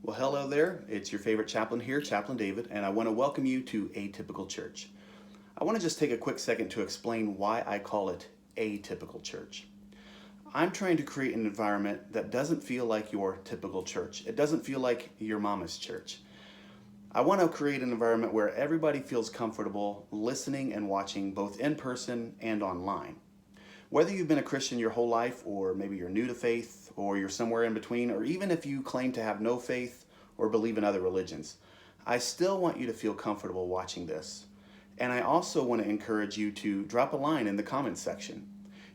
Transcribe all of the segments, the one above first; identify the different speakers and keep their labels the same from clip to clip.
Speaker 1: Well, hello there. It's your favorite chaplain here, Chaplain David, and I want to welcome you to Atypical Church. I want to just take a quick second to explain why I call it Atypical Church. I'm trying to create an environment that doesn't feel like your typical church. It doesn't feel like your mama's church. I want to create an environment where everybody feels comfortable listening and watching both in person and online. Whether you've been a Christian your whole life, or maybe you're new to faith, or you're somewhere in between, or even if you claim to have no faith or believe in other religions, I still want you to feel comfortable watching this. And I also want to encourage you to drop a line in the comments section.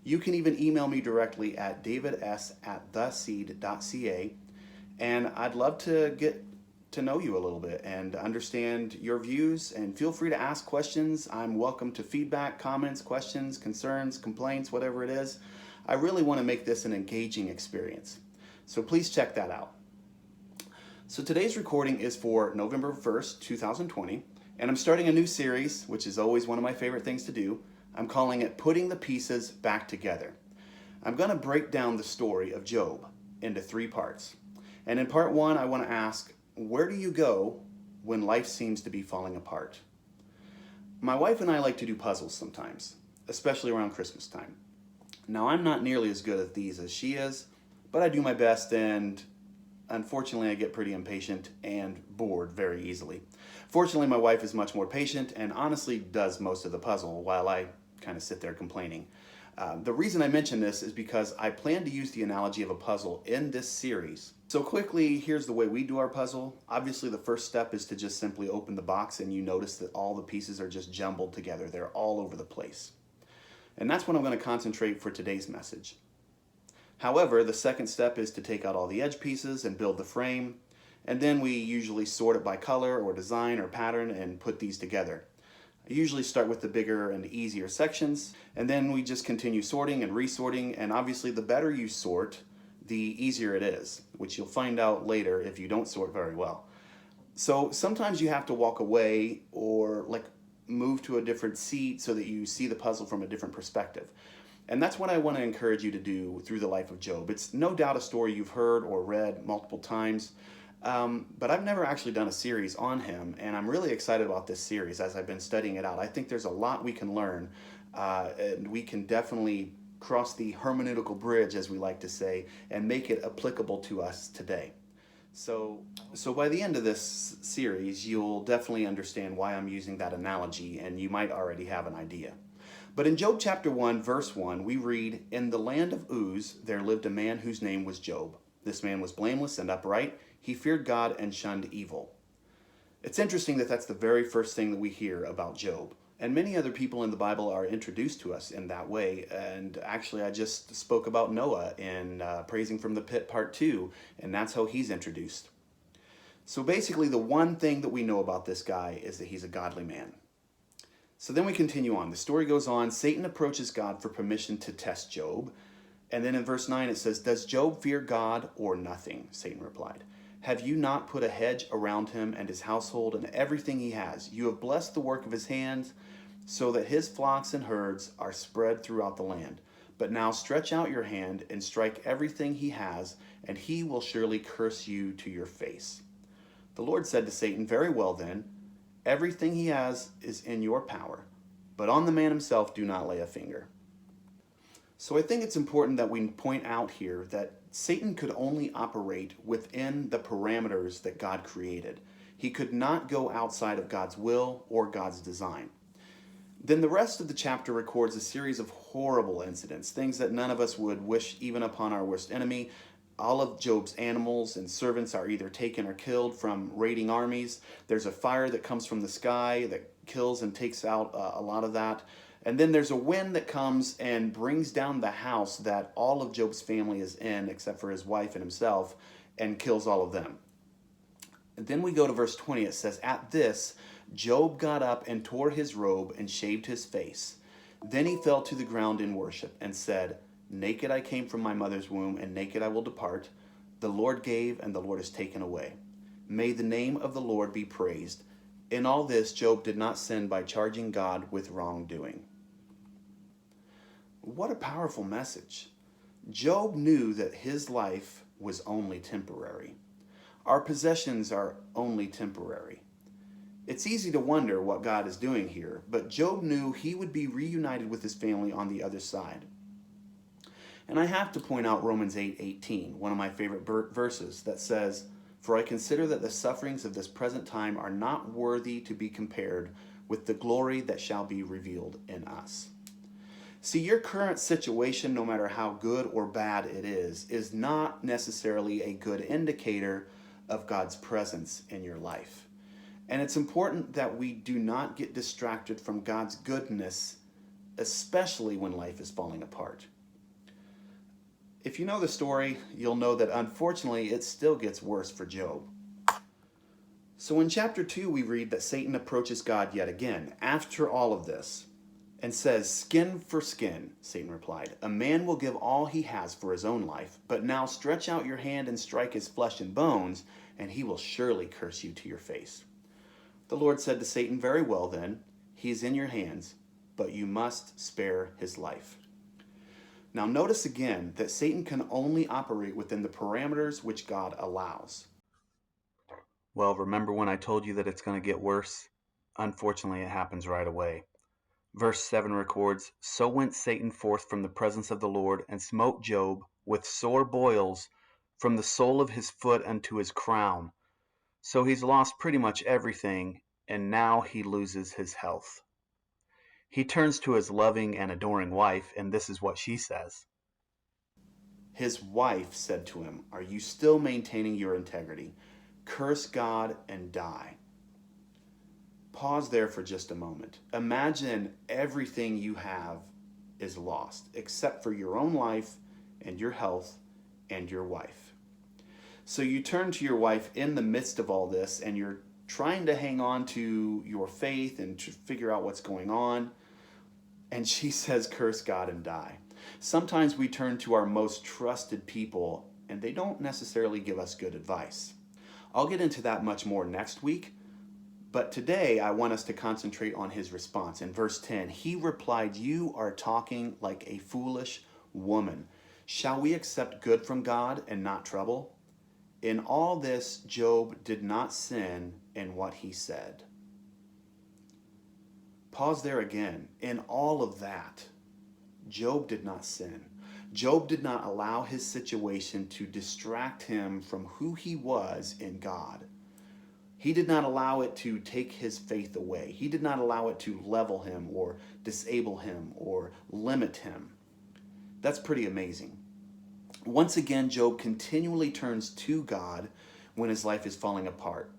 Speaker 1: You can even email me directly at davids@theseed.ca, and I'd love to get to know you a little bit and understand your views, and feel free to ask questions. I'm welcome to feedback, comments, questions, concerns, complaints, whatever it is. I really want to make this an engaging experience. So please check that out. So today's recording is for November 1st, 2020, and I'm starting a new series, which is always one of my favorite things to do. I'm calling it Putting the Pieces Back Together. I'm going to break down the story of Job into 3 parts. And in part 1, I want to ask, where do you go when life seems to be falling apart? My wife and I like to do puzzles sometimes, especially around Christmas time. Now, I'm not nearly as good at these as she is, but I do my best, and unfortunately I get pretty impatient and bored very easily. Fortunately, my wife is much more patient and honestly does most of the puzzle while I kind of sit there complaining. The reason I mention this is because I plan to use the analogy of a puzzle in this series. So quickly, here's the way we do our puzzle. Obviously, the first step is to just simply open the box, and you notice that all the pieces are just jumbled together. They're all over the place. And that's what I'm going to concentrate for today's message. However, the second step is to take out all the edge pieces and build the frame. And then we usually sort it by color or design or pattern and put these together. I usually start with the bigger and easier sections, and then we just continue sorting and resorting, and obviously the better you sort, the easier it is, which you'll find out later if you don't sort very well. So sometimes you have to walk away or move to a different seat so that you see the puzzle from a different perspective. And that's what I want to encourage you to do through the life of Job. It's no doubt a story you've heard or read multiple times. But I've never actually done a series on him, and I'm really excited about this series as I've been studying it out. I think there's a lot we can learn, and we can definitely cross the hermeneutical bridge, as we like to say, and make it applicable to us today. So by the end of this series, you'll definitely understand why I'm using that analogy, and you might already have an idea. But in Job chapter 1, verse 1, we read, "In the land of Uz there lived a man whose name was Job. This man was blameless and upright. He feared God and shunned evil." It's interesting that that's the very first thing that we hear about Job. And many other people in the Bible are introduced to us in that way. And actually, I just spoke about Noah in Praising from the Pit Part 2, and that's how he's introduced. So basically, the one thing that we know about this guy is that he's a godly man. So then we continue on. The story goes on. Satan approaches God for permission to test Job. And then in verse 9 it says, "Does Job fear God or nothing?" Satan replied. "Have you not put a hedge around him and his household and everything he has? You have blessed the work of his hands, so that his flocks and herds are spread throughout the land. But now stretch out your hand and strike everything he has, and he will surely curse you to your face." The Lord said to Satan, "Very well then, everything he has is in your power, but on the man himself do not lay a finger." So I think it's important that we point out here that Satan could only operate within the parameters that God created. He could not go outside of God's will or God's design. Then the rest of the chapter records a series of horrible incidents, things that none of us would wish even upon our worst enemy. All of Job's animals and servants are either taken or killed from raiding armies. There's a fire that comes from the sky that kills and takes out a lot of that. And then there's a wind that comes and brings down the house that all of Job's family is in, except for his wife and himself, and kills all of them. And then we go to verse 20. It says, "At this, Job got up and tore his robe and shaved his face. Then he fell to the ground in worship and said, 'Naked I came from my mother's womb, and naked I will depart. The Lord gave, and the Lord has taken away. May the name of the Lord be praised.' In all this, Job did not sin by charging God with wrongdoing." What a powerful message. Job knew that his life was only temporary. Our possessions are only temporary. It's easy to wonder what God is doing here, but Job knew he would be reunited with his family on the other side. And I have to point out Romans 8:18, one of my favorite verses that says, "For I consider that the sufferings of this present time are not worthy to be compared with the glory that shall be revealed in us." See, your current situation, no matter how good or bad it is not necessarily a good indicator of God's presence in your life. And it's important that we do not get distracted from God's goodness, especially when life is falling apart. If you know the story, you'll know that unfortunately it still gets worse for Job. So in chapter 2, we read that Satan approaches God yet again after all of this and says, "Skin for skin," Satan replied. "A man will give all he has for his own life, but now stretch out your hand and strike his flesh and bones, and he will surely curse you to your face." The Lord said to Satan, "Very well then, he is in your hands, but you must spare his life." Now notice again that Satan can only operate within the parameters which God allows. Well, remember when I told you that it's going to get worse? Unfortunately, it happens right away. Verse 7 records, "So went Satan forth from the presence of the Lord, and smote Job with sore boils from the sole of his foot unto his crown." So he's lost pretty much everything, and now he loses his health. He turns to his loving and adoring wife, and this is what she says. His wife said to him, "Are you still maintaining your integrity? Curse God and die." Pause there for just a moment. Imagine everything you have is lost, except for your own life and your health and your wife. So you turn to your wife in the midst of all this, and you're trying to hang on to your faith and to figure out what's going on. And she says, "Curse God and die." Sometimes we turn to our most trusted people, and they don't necessarily give us good advice. I'll get into that much more next week, but today I want us to concentrate on his response. In verse 10, he replied, "You are talking like a foolish woman. Shall we accept good from God and not trouble?" In all this, Job did not sin in what he said. Pause there again. In all of that, Job did not sin. Job did not allow his situation to distract him from who he was in God. He did not allow it to take his faith away. He did not allow it to level him or disable him or limit him. That's pretty amazing. Once again, Job continually turns to God when his life is falling apart.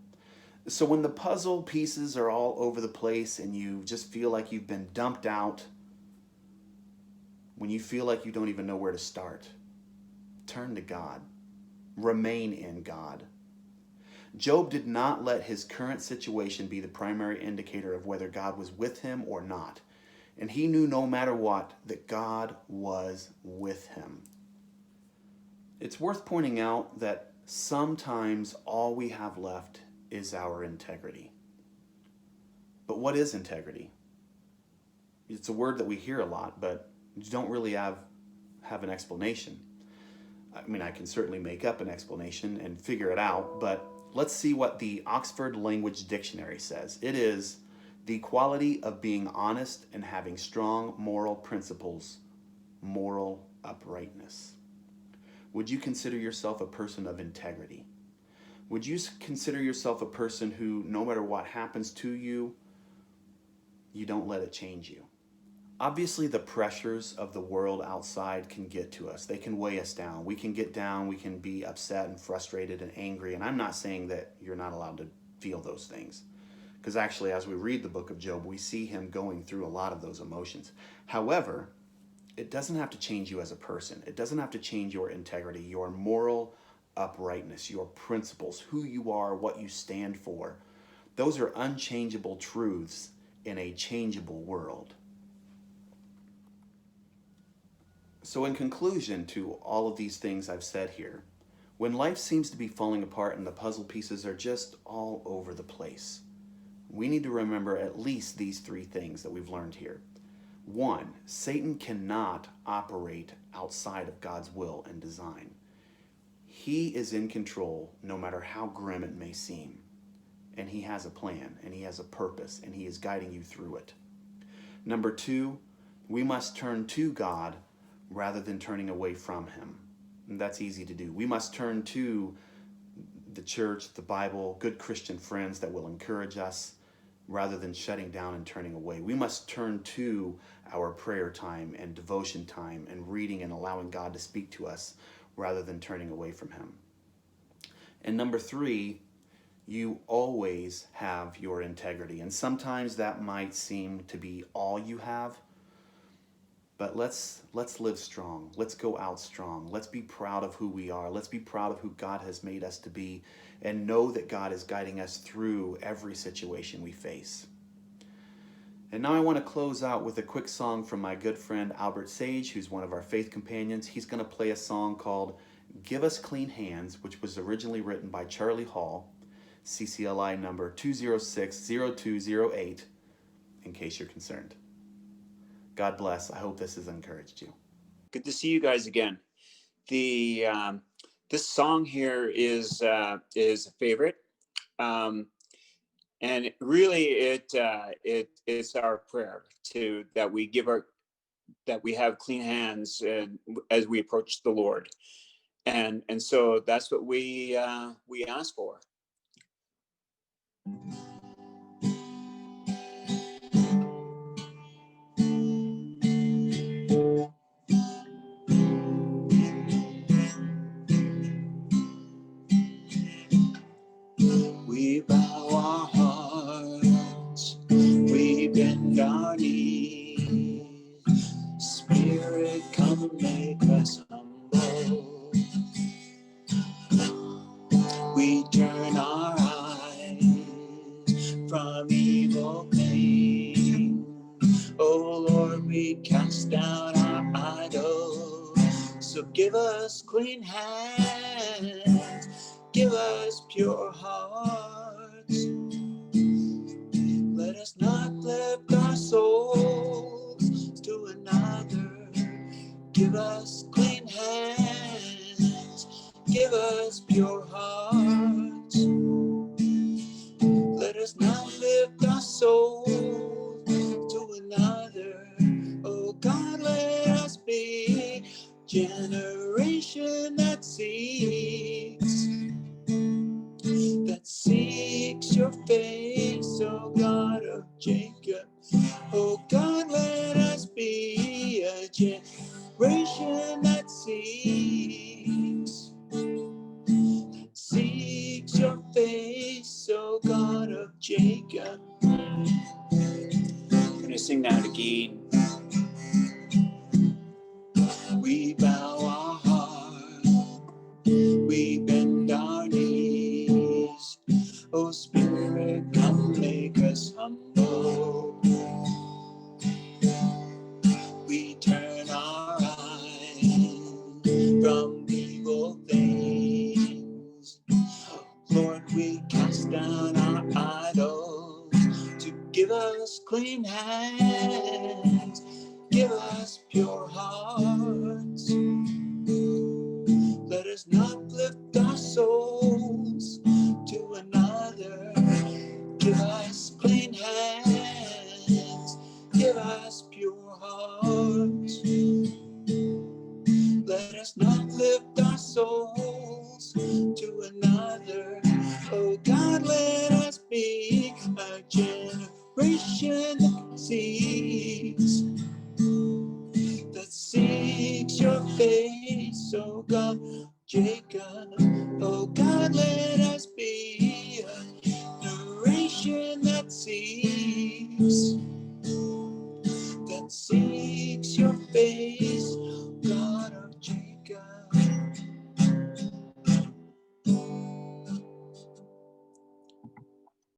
Speaker 1: So when the puzzle pieces are all over the place and you just feel like you've been dumped out, when you feel like you don't even know where to start, turn to God. Remain in God. Job did not let his current situation be the primary indicator of whether God was with him or not. And he knew no matter what that God was with him. It's worth pointing out that sometimes all we have left is our integrity. But what is integrity? It's a word that we hear a lot, but you don't really have an explanation. I mean, I can certainly make up an explanation and figure it out, but let's see what the Oxford Language Dictionary says. It is the quality of being honest and having strong moral principles, moral uprightness. Would you consider yourself a person of integrity? Would you consider yourself a person who, no matter what happens to you, you don't let it change you? Obviously, the pressures of the world outside can get to us. They can weigh us down. We can get down. We can be upset and frustrated and angry. And I'm not saying that you're not allowed to feel those things. Because actually, as we read the book of Job, we see him going through a lot of those emotions. However, it doesn't have to change you as a person. It doesn't have to change your integrity, your moral uprightness, your principles, who you are, what you stand for. Those are unchangeable truths in a changeable world. So in conclusion to all of these things I've said here, when life seems to be falling apart and the puzzle pieces are just all over the place, we need to remember at least these three things that we've learned here. 1, Satan cannot operate outside of God's will and design. He is in control no matter how grim it may seem. And He has a plan, and He has a purpose, and He is guiding you through it. Number two, we must turn to God rather than turning away from Him. And that's easy to do. We must turn to the church, the Bible, good Christian friends that will encourage us rather than shutting down and turning away. We must turn to our prayer time and devotion time and reading and allowing God to speak to us rather than turning away from Him. And number three, you always have your integrity. And sometimes that might seem to be all you have, but let's live strong. Let's go out strong. Let's be proud of who we are. Let's be proud of who God has made us to be, and know that God is guiding us through every situation we face. And now I want to close out with a quick song from my good friend Albert Sage, who's one of our faith companions. He's going to play a song called Give Us Clean Hands, which was originally written by Charlie Hall, CCLI number 2060208, in case you're concerned. God bless. I hope this has encouraged you.
Speaker 2: Good to see you guys again. This song here is a favorite, and really it is our prayer that we have clean hands as we approach the Lord, and so that's what we ask for. We bow our hearts, we bend our knees. Spirit, come make us humble. We turn our eyes from evil things. Oh Lord, we cast down our idols. So give us clean hands, give us pure hearts. Let us not lift our souls to another. Give us clean hands, give us pure hearts. Let us not lift our souls to another. Oh God, let us be a generation that seeks your face, oh God of Jacob. Oh God, let us be a generation that seeks your face, oh God of Jacob. I'm gonna sing that again. We bow our hearts, we bend our knees. Oh Spirit, come make us humble. We turn our eyes from evil things. Lord, we cast down our idols to give us clean hands, give us pure hearts. Let us not lift our souls to another. Give us clean hands, give us pure hearts. Let us not lift our souls to another. Oh God, let us be a generation that seeks your face, oh God, Jacob. Oh God, let us be a generation that seeks your face,